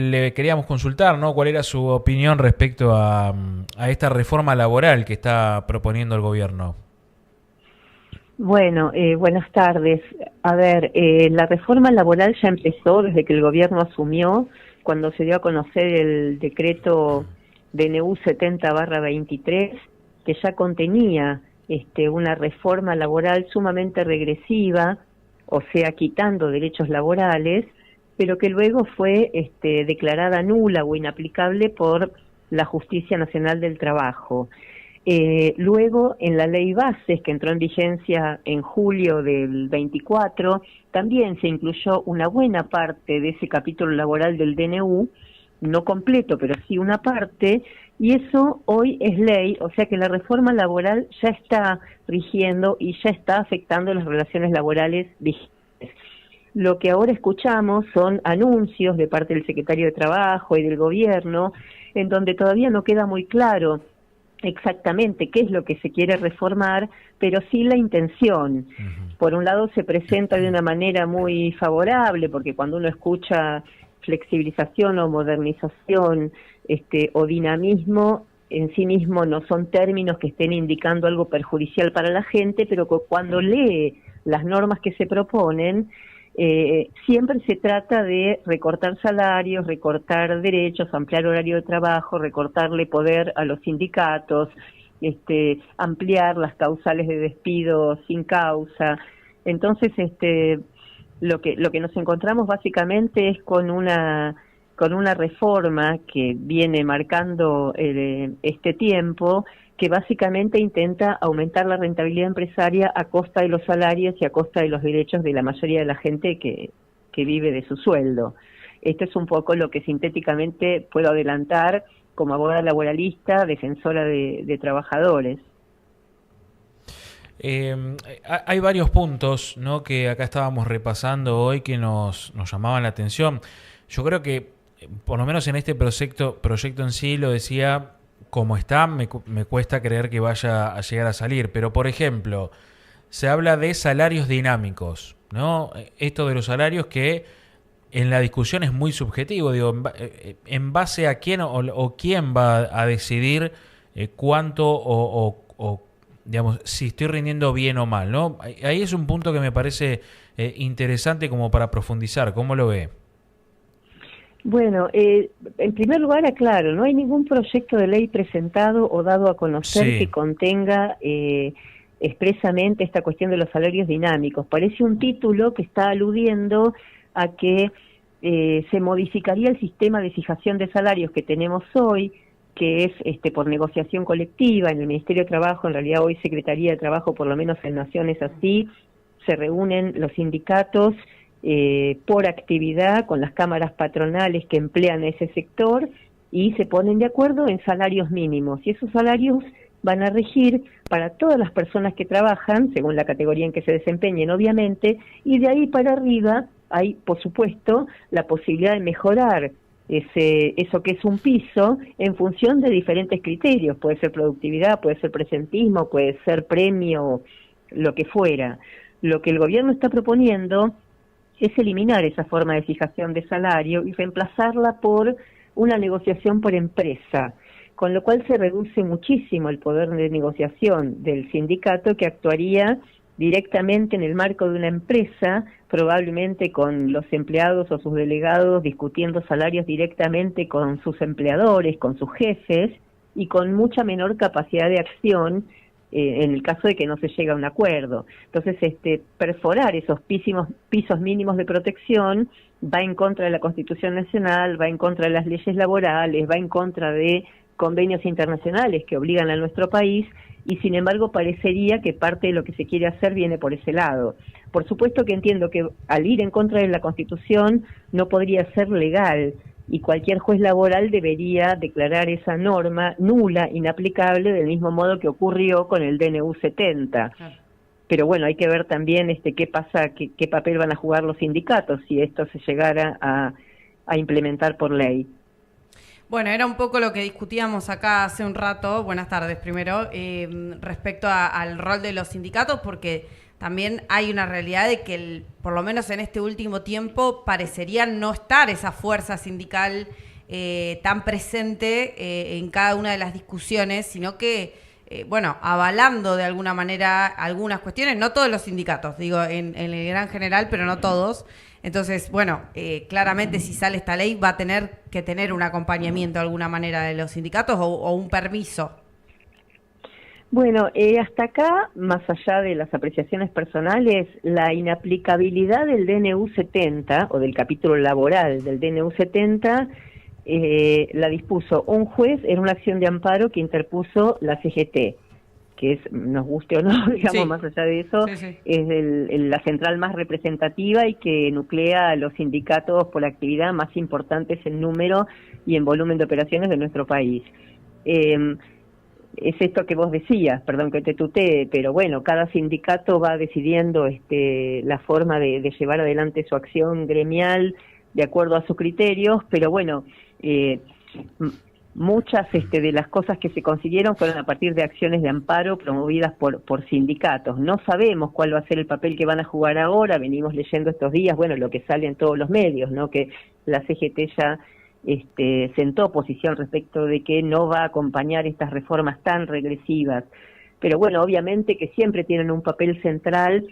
Le queríamos consultar, ¿no? ¿Cuál era su opinión respecto a esta reforma laboral que está proponiendo el gobierno? Bueno, buenas tardes. A ver, la reforma laboral ya empezó desde que el gobierno asumió, cuando se dio a conocer el decreto DNU 70/23, que ya contenía una reforma laboral sumamente regresiva, o sea, quitando derechos laborales, pero que luego fue declarada nula o inaplicable por la Justicia Nacional del Trabajo. Luego, en la ley bases, que entró en vigencia en julio del 24, también se incluyó una buena parte de ese capítulo laboral del DNU, no completo, pero sí una parte, y eso hoy es ley, o sea que la reforma laboral ya está rigiendo y ya está afectando las relaciones laborales vigentes. Lo que ahora escuchamos son anuncios de parte del secretario de Trabajo y del gobierno, en donde todavía no queda muy claro exactamente qué es lo que se quiere reformar, pero sí la intención. Por un lado se presenta de una manera muy favorable, porque cuando uno escucha flexibilización o modernización o dinamismo, en sí mismo no son términos que estén indicando algo perjudicial para la gente, pero cuando lee las normas que se proponen, siempre se trata de recortar salarios, recortar derechos, ampliar horario de trabajo, recortarle poder a los sindicatos, ampliar las causales de despido sin causa. Entonces, lo que nos encontramos básicamente es con una reforma que viene marcando este tiempo, que básicamente intenta aumentar la rentabilidad empresaria a costa de los salarios y a costa de los derechos de la mayoría de la gente que vive de su sueldo. Esto es un poco lo que sintéticamente puedo adelantar como abogada laboralista, defensora de trabajadores. Hay varios puntos, ¿no?, que acá estábamos repasando hoy que nos llamaban la atención. Yo creo que, por lo menos en este proyecto en sí, lo decía como está, me cuesta creer que vaya a llegar a salir. Pero, por ejemplo, se habla de salarios dinámicos, ¿no? Esto de los salarios que en la discusión es muy subjetivo. Digo, en base a quién o quién va a decidir cuánto o, digamos, si estoy rindiendo bien o mal, ¿no? Ahí es un punto que me parece interesante como para profundizar. ¿Cómo lo ve? Bueno, en primer lugar, aclaro, no hay ningún proyecto de ley presentado o dado a conocer que Sí. contenga expresamente esta cuestión de los salarios dinámicos. Parece un título que está aludiendo a que se modificaría el sistema de fijación de salarios que tenemos hoy, que es por negociación colectiva en el Ministerio de Trabajo. En realidad hoy Secretaría de Trabajo, por lo menos en Nación es así, se reúnen los sindicatos por actividad con las cámaras patronales que emplean ese sector y se ponen de acuerdo en salarios mínimos, y esos salarios van a regir para todas las personas que trabajan, según la categoría en que se desempeñen, obviamente, y de ahí para arriba hay, por supuesto, la posibilidad de mejorar eso que es un piso en función de diferentes criterios. Puede ser productividad, puede ser presentismo, puede ser premio, lo que fuera. Lo que el gobierno está proponiendo es eliminar esa forma de fijación de salario y reemplazarla por una negociación por empresa, con lo cual se reduce muchísimo el poder de negociación del sindicato, que actuaría directamente en el marco de una empresa, probablemente con los empleados o sus delegados discutiendo salarios directamente con sus empleadores, con sus jefes, y con mucha menor capacidad de acción en el caso de que no se llegue a un acuerdo. Entonces, perforar esos pisos mínimos de protección va en contra de la Constitución Nacional, va en contra de las leyes laborales, va en contra de convenios internacionales que obligan a nuestro país, y sin embargo parecería que parte de lo que se quiere hacer viene por ese lado. Por supuesto que entiendo que al ir en contra de la Constitución no podría ser legal, y cualquier juez laboral debería declarar esa norma nula, inaplicable, del mismo modo que ocurrió con el DNU 70. Claro. Pero bueno, hay que ver también qué pasa, qué papel van a jugar los sindicatos si esto se llegara a implementar por ley. Bueno, era un poco lo que discutíamos acá hace un rato, buenas tardes primero, respecto al rol de los sindicatos, porque también hay una realidad de que, por lo menos en este último tiempo, parecería no estar esa fuerza sindical tan presente en cada una de las discusiones, sino que, bueno, avalando de alguna manera algunas cuestiones, no todos los sindicatos, digo, en el gran general, pero no todos. Entonces, bueno, claramente si sale esta ley va a tener que tener un acompañamiento de alguna manera de los sindicatos o un permiso. Bueno, hasta acá, más allá de las apreciaciones personales, la inaplicabilidad del DNU 70 o del capítulo laboral del DNU 70 la dispuso un juez en una acción de amparo que interpuso la CGT, que es, nos guste o no, digamos, sí, más allá de eso, sí. Es la central más representativa y que nuclea a los sindicatos por actividad más importantes en número y en volumen de operaciones de nuestro país. Es esto que vos decías, perdón que te tutee, pero bueno, cada sindicato va decidiendo la forma de llevar adelante su acción gremial de acuerdo a sus criterios, pero bueno, muchas de las cosas que se consiguieron fueron a partir de acciones de amparo promovidas por sindicatos. No sabemos cuál va a ser el papel que van a jugar ahora, venimos leyendo estos días, bueno, lo que sale en todos los medios, ¿no? Que la CGT ya sentó posición respecto de que no va a acompañar estas reformas tan regresivas. Pero bueno, obviamente que siempre tienen un papel central,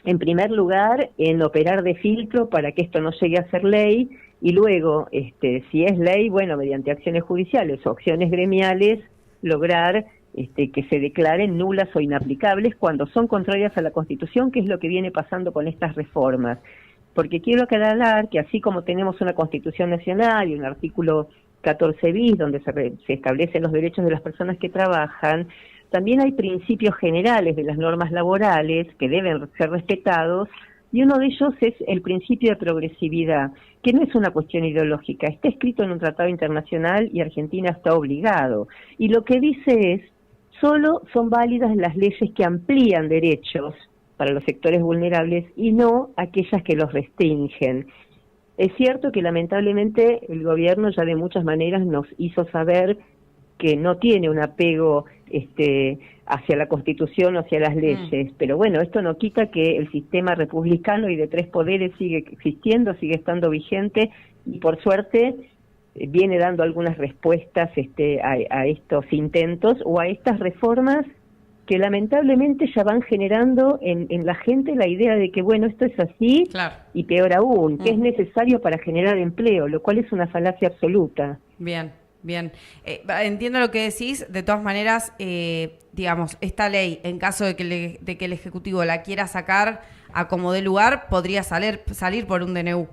en primer lugar, en operar de filtro para que esto no llegue a ser ley, y luego, si es ley, bueno, mediante acciones judiciales o acciones gremiales, lograr que se declaren nulas o inaplicables cuando son contrarias a la Constitución, que es lo que viene pasando con estas reformas. Porque quiero aclarar que así como tenemos una Constitución Nacional y un artículo 14 bis, donde se establecen los derechos de las personas que trabajan, también hay principios generales de las normas laborales que deben ser respetados, y uno de ellos es el principio de progresividad, que no es una cuestión ideológica, está escrito en un tratado internacional y Argentina está obligado. Y lo que dice es, solo son válidas las leyes que amplían derechos para los sectores vulnerables y no aquellas que los restringen. Es cierto que lamentablemente el gobierno ya de muchas maneras nos hizo saber que no tiene un apego hacia la Constitución o hacia las leyes, pero bueno, esto no quita que el sistema republicano y de tres poderes sigue existiendo, sigue estando vigente y por suerte viene dando algunas respuestas a estos intentos o a estas reformas que lamentablemente ya van generando en la gente la idea de que, bueno, esto es así, claro, y peor aún, que es necesario para generar empleo, lo cual es una falacia absoluta. Bien, bien. Entiendo lo que decís, de todas maneras, digamos, esta ley, en caso de que el Ejecutivo la quiera sacar a como dé lugar, podría salir por un DNU.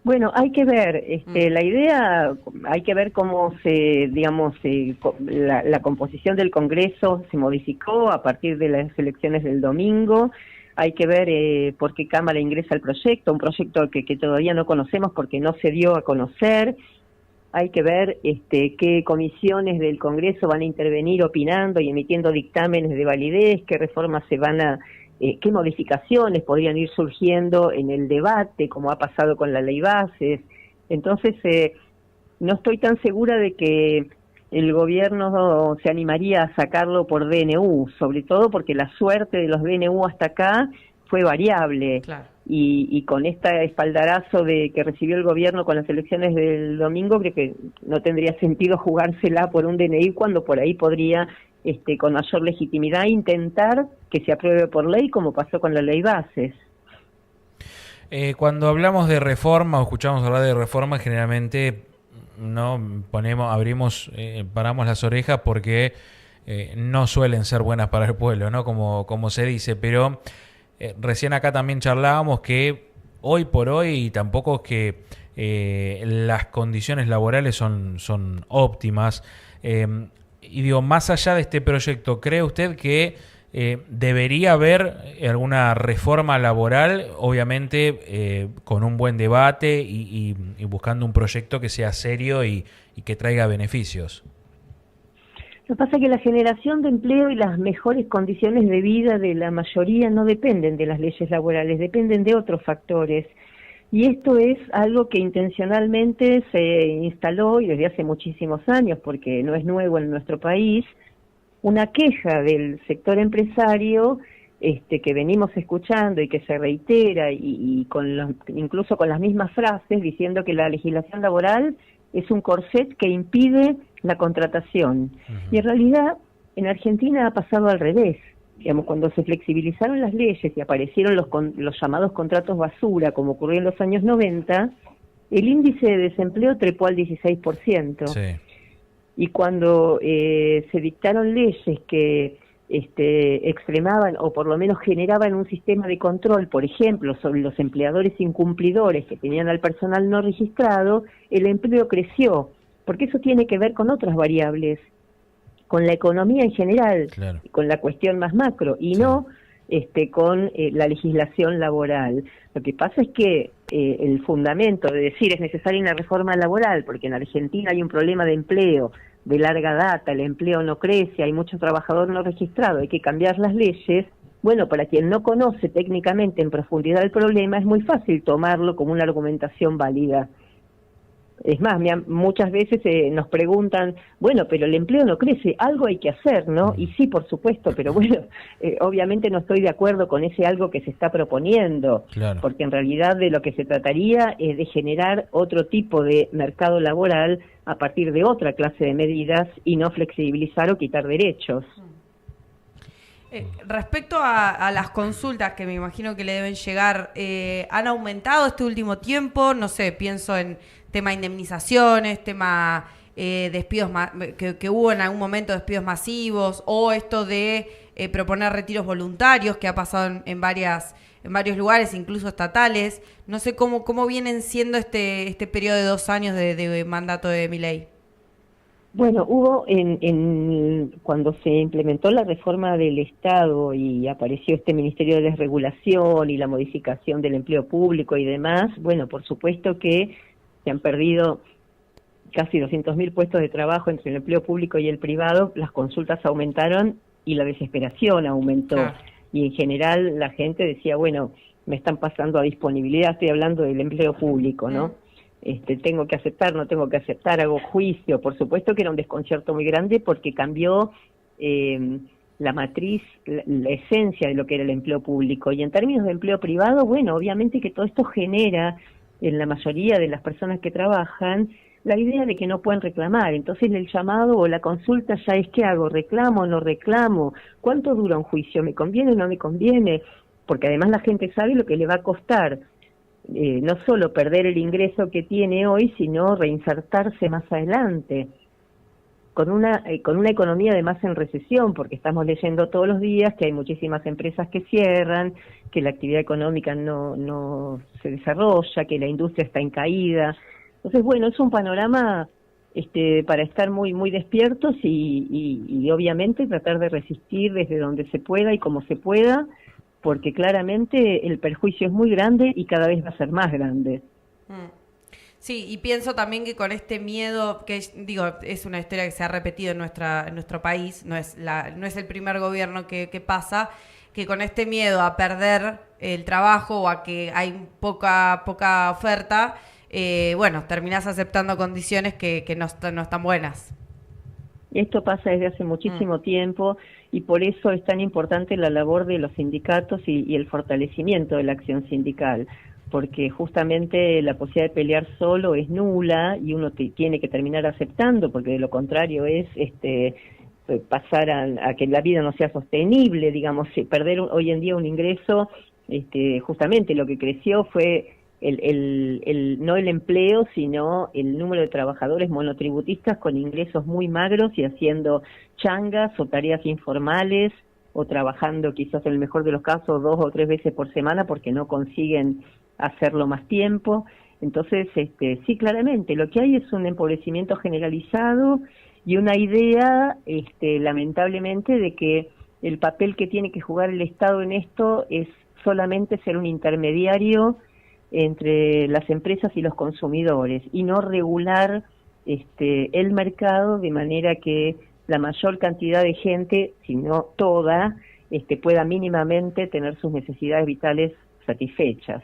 Bueno, hay que ver, la idea, hay que ver cómo la composición del Congreso se modificó a partir de las elecciones del domingo, hay que ver por qué Cámara ingresa el proyecto, un proyecto que todavía no conocemos porque no se dio a conocer, hay que ver qué comisiones del Congreso van a intervenir opinando y emitiendo dictámenes de validez, qué reformas se van a... qué modificaciones podrían ir surgiendo en el debate, como ha pasado con la ley bases. Entonces, no estoy tan segura de que el gobierno se animaría a sacarlo por DNU, sobre todo porque la suerte de los DNU hasta acá fue variable. Claro. Y con este espaldarazo que recibió el gobierno con las elecciones del domingo, creo que no tendría sentido jugársela por un DNI cuando por ahí podría... con mayor legitimidad intentar que se apruebe por ley como pasó con la ley bases. Cuando hablamos de reforma o escuchamos hablar de reforma, generalmente no paramos las orejas porque no suelen ser buenas para el pueblo, ¿no? Como se dice, pero recién acá también charlábamos que hoy por hoy tampoco es que las condiciones laborales son óptimas. Y digo, más allá de este proyecto, ¿cree usted que debería haber alguna reforma laboral, obviamente con un buen debate y buscando un proyecto que sea serio y que traiga beneficios? Lo que pasa es que la generación de empleo y las mejores condiciones de vida de la mayoría no dependen de las leyes laborales, dependen de otros factores. Y esto es algo que intencionalmente se instaló y desde hace muchísimos años, porque no es nuevo en nuestro país, una queja del sector empresario que venimos escuchando y que se reitera y incluso con las mismas frases diciendo que la legislación laboral es un corset que impide la contratación. Y en realidad en Argentina ha pasado al revés. Digamos, cuando se flexibilizaron las leyes y aparecieron los llamados contratos basura, como ocurrió en los años 90, el índice de desempleo trepó al 16%. Sí. Y cuando se dictaron leyes que extremaban o por lo menos generaban un sistema de control, por ejemplo, sobre los empleadores incumplidores que tenían al personal no registrado, el empleo creció, porque eso tiene que ver con otras variables, con la economía en general, Claro. con la cuestión más macro, y no con la legislación laboral. Lo que pasa es que el fundamento de decir es necesaria una reforma laboral, porque en Argentina hay un problema de empleo de larga data, el empleo no crece, hay mucho trabajador no registrado, hay que cambiar las leyes. Bueno, para quien no conoce técnicamente en profundidad el problema, es muy fácil tomarlo como una argumentación válida. Es más, muchas veces nos preguntan, bueno, pero el empleo no crece, algo hay que hacer, ¿no? Y sí, por supuesto, pero bueno, obviamente no estoy de acuerdo con ese algo que se está proponiendo, Claro. porque en realidad de lo que se trataría es de generar otro tipo de mercado laboral a partir de otra clase de medidas y no flexibilizar o quitar derechos. Respecto a las consultas que me imagino que le deben llegar, ¿han aumentado este último tiempo? No sé, pienso en tema indemnizaciones, tema despidos que hubo en algún momento, despidos masivos, o esto de proponer retiros voluntarios que ha pasado en varios lugares, incluso estatales. No sé cómo vienen siendo este periodo de 2 años de mandato de Milei. Bueno, hubo cuando se implementó la reforma del Estado y apareció este Ministerio de Desregulación y la modificación del empleo público y demás, bueno, por supuesto que se han perdido casi 200.000 puestos de trabajo entre el empleo público y el privado, las consultas aumentaron y la desesperación aumentó. Claro. Y en general la gente decía, bueno, me están pasando a disponibilidad, estoy hablando del empleo público, ¿no? Tengo que aceptar, no tengo que aceptar, hago juicio. Por supuesto que era un desconcierto muy grande porque cambió la matriz, la esencia de lo que era el empleo público. Y en términos de empleo privado, bueno, obviamente que todo esto genera en la mayoría de las personas que trabajan la idea de que no pueden reclamar. Entonces el llamado o la consulta ya es ¿qué hago? ¿Reclamo o no reclamo? ¿Cuánto dura un juicio? ¿Me conviene o no me conviene? Porque además la gente sabe lo que le va a costar. No solo perder el ingreso que tiene hoy, sino reinsertarse más adelante, con una economía además en recesión, porque estamos leyendo todos los días que hay muchísimas empresas que cierran, que la actividad económica no se desarrolla, que la industria está en caída. Entonces, bueno, es un panorama para estar muy muy despiertos y obviamente tratar de resistir desde donde se pueda y como se pueda, porque claramente el perjuicio es muy grande y cada vez va a ser más grande. Sí, y pienso también que con este miedo, que digo, es una historia que se ha repetido en nuestro país, no es el primer gobierno que pasa, que con este miedo a perder el trabajo o a que hay poca oferta, bueno, terminás aceptando condiciones que no están buenas. Esto pasa desde hace muchísimo tiempo y por eso es tan importante la labor de los sindicatos y el fortalecimiento de la acción sindical, porque justamente la posibilidad de pelear solo es nula y uno tiene que terminar aceptando, porque de lo contrario es pasar a que la vida no sea sostenible, digamos, perder hoy en día un ingreso, justamente lo que creció fue no el empleo, sino el número de trabajadores monotributistas con ingresos muy magros y haciendo changas o tareas informales o trabajando quizás en el mejor de los casos 2 o 3 veces por semana porque no consiguen hacerlo más tiempo. Entonces, sí, claramente, lo que hay es un empobrecimiento generalizado y una idea, lamentablemente, de que el papel que tiene que jugar el Estado en esto es solamente ser un intermediario entre las empresas y los consumidores y no regular el mercado de manera que la mayor cantidad de gente, si no toda, pueda mínimamente tener sus necesidades vitales satisfechas.